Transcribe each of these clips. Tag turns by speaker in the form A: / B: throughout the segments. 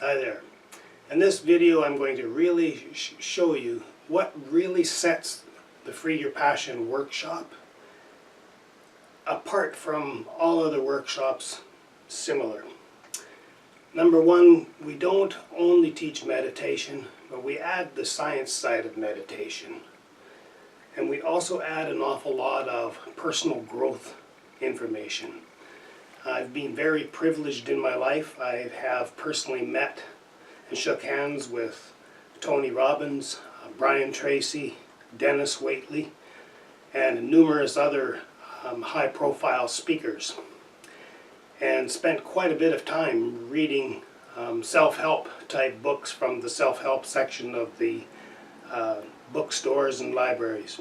A: Hi there. In this video I'm going to really show you what really sets the Free Your Passion workshop apart from all other workshops similar. Number one, we don't only teach meditation, but we add the science side of meditation. And we also add an awful lot of personal growth information. I've been very privileged in my life. I have personally met and shook hands with Tony Robbins, Brian Tracy, Dennis Waitley, and numerous other high-profile speakers, and spent quite a bit of time reading self-help type books from the self-help section of the bookstores and libraries.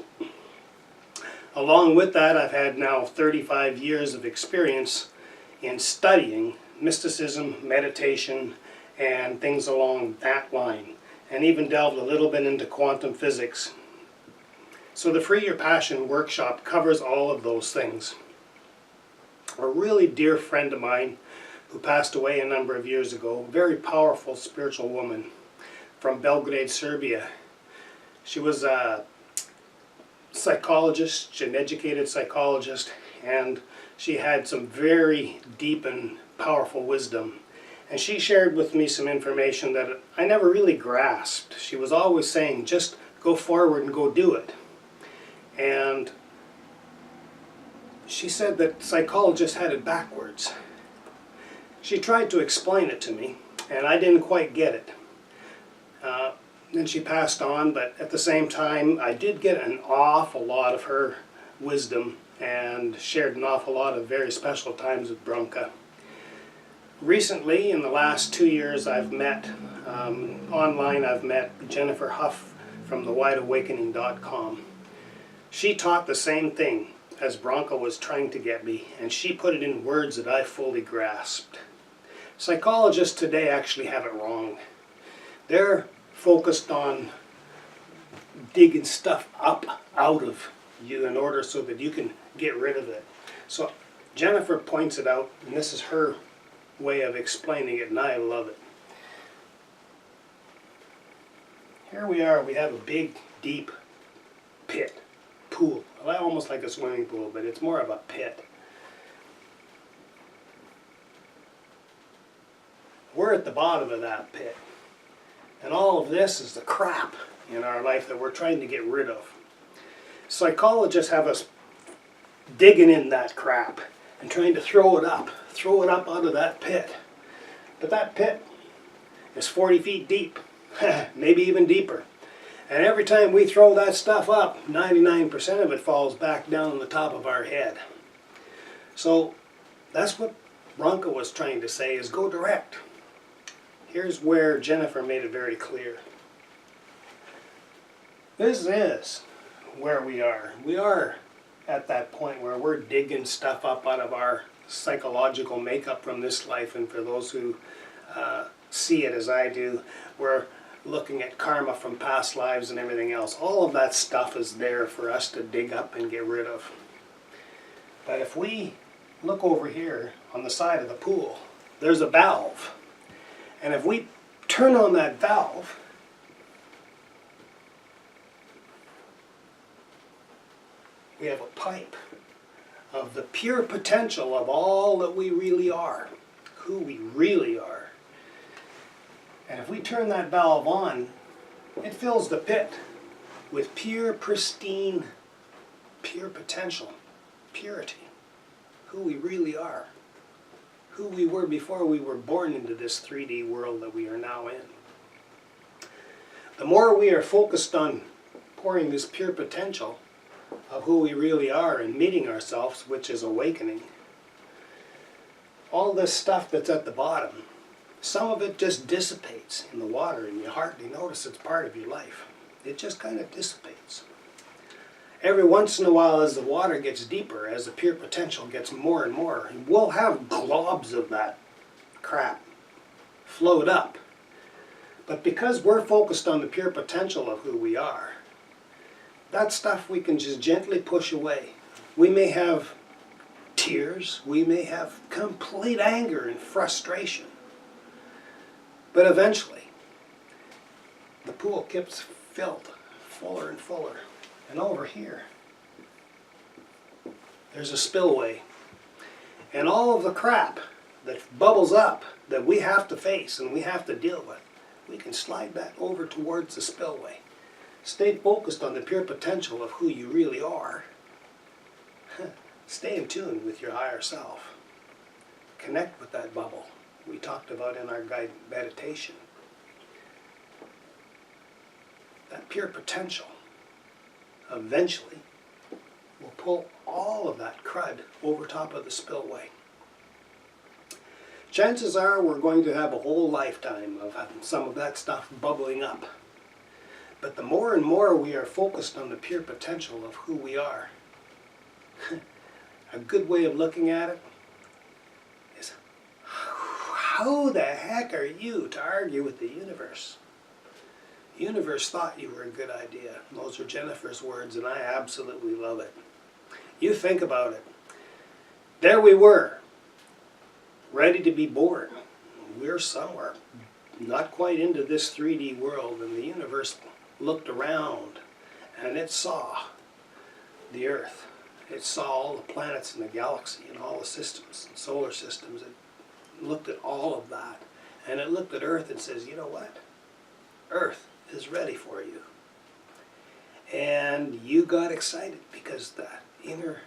A: Along with that, I've had now 35 years of experience in studying mysticism, meditation, and things along that line, and even delved a little bit into quantum physics. So the Free Your Passion workshop covers all of those things. A really dear friend of mine who passed away a number of years ago, a very powerful spiritual woman from Belgrade, Serbia. She was a psychologist, an educated psychologist, and she had some very deep and powerful wisdom. And she shared with me some information that I never really grasped. She was always saying, just go forward and go do it. And she said that psychologists had it backwards. She tried to explain it to me, and I didn't quite get it. Then she passed on, but at the same time, I did get an awful lot of her wisdom and shared an awful lot of very special times with Ďaďka. Recently, in the last 2 years, I've met, online I've met Jennifer Huff from 𝓘𝓷𝓽𝓻𝓸𝓭𝓾𝓬𝓮. She taught the same thing as Ďaďka was trying to get me, and she put it in words that I fully grasped. Psychologists today actually have it wrong. They're focused on digging stuff up out of you in order so that you can get rid of it. So Jennifer points it out, and this is her way of explaining it, and I love it. Here we are, we have a big, deep pit, pool, almost like a swimming pool, but it's more of a pit. We're at the bottom of that pit, and all of this is the crap in our life that we're trying to get rid of. Psychologists have us digging in that crap and trying to throw it up out of that pit. But that pit is 40 feet deep, maybe even deeper. And every time we throw that stuff up, 99% of it falls back down on the top of our head. So that's what Ďaďka was trying to say, is go direct. Here's where Jennifer made it very clear. This is where we are. We are at that point where we're digging stuff up out of our psychological makeup from this life, and for those who see it as I do, we're looking at karma from past lives and everything else. All of that stuff is there for us to dig up and get rid of. But if we look over here on the side of the pool, there's a valve. And if we turn on that valve, we have a pipe of the pure potential of all that we really are, who we really are. And if we turn that valve on, it fills the pit with pure, pristine, pure potential, purity, who we really are, who we were before we were born into this 3D world that we are now in. The more we are focused on pouring this pure potential of who we really are and meeting ourselves, which is awakening, all this stuff that's at the bottom, some of it just dissipates in the water, and you hardly notice it's part of your life. It just kind of dissipates. Every once in a while, as the water gets deeper, as the pure potential gets more and more, we'll have globs of that crap float up. But because we're focused on the pure potential of who we are, that stuff we can just gently push away. We may have tears, we may have complete anger and frustration. But eventually, the pool keeps filled fuller and fuller. And over here, there's a spillway. And all of the crap that bubbles up that we have to face and we have to deal with, we can slide that over towards the spillway. Stay focused on the pure potential of who you really are. Stay in tune with your higher self. Connect with that bubble we talked about in our guided meditation. That pure potential eventually will pull all of that crud over top of the spillway. Chances are we're going to have a whole lifetime of some of that stuff bubbling up. But the more and more we are focused on the pure potential of who we are, a good way of looking at it is, how the heck are you to argue with the universe? The universe thought you were a good idea. Those are Jennifer's words, and I absolutely love it. You think about it. There we were, ready to be born. We're somewhere, not quite into this 3D world, and the universe looked around, and it saw the Earth. It saw all the planets in the galaxy and all the systems and solar systems. It looked at all of that, and it looked at Earth and says, you know what? Earth is ready for you. And you got excited because that inner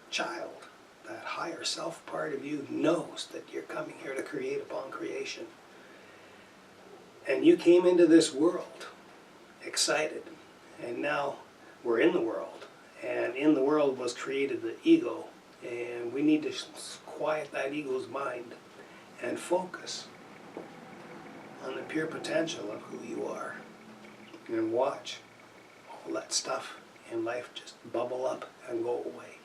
A: child, that higher self part of you, knows that you're coming here to create upon creation. And you came into this world excited, and now we're in the world, and in the world was created the ego, and we need to quiet that ego's mind and focus on the pure potential of who you are, and watch all that stuff in life just bubble up and go away.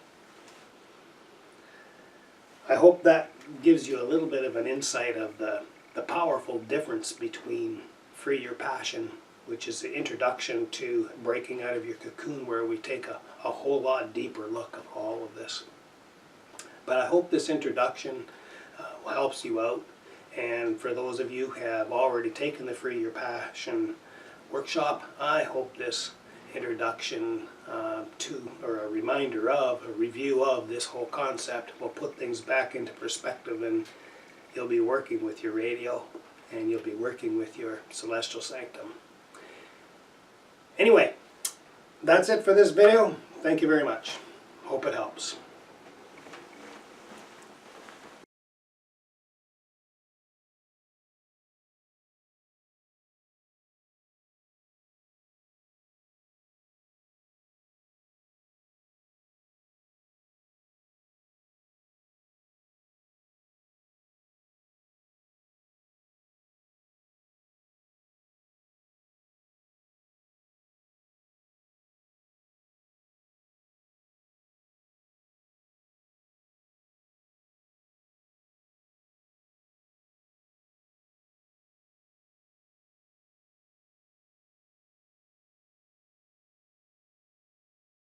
A: I hope that gives you a little bit of an insight of the powerful difference between Free Your Passion, which is the introduction to breaking out of your cocoon, where we take a whole lot deeper look at all of this. But I hope this introduction helps you out. And for those of you who have already taken the Free Your Passion workshop, I hope this introduction or a reminder of, a review of this whole concept will put things back into perspective, and you'll be working with your radio, and you'll be working with your celestial sanctum. Anyway, that's it for this video. Thank you very much. Hope it helps.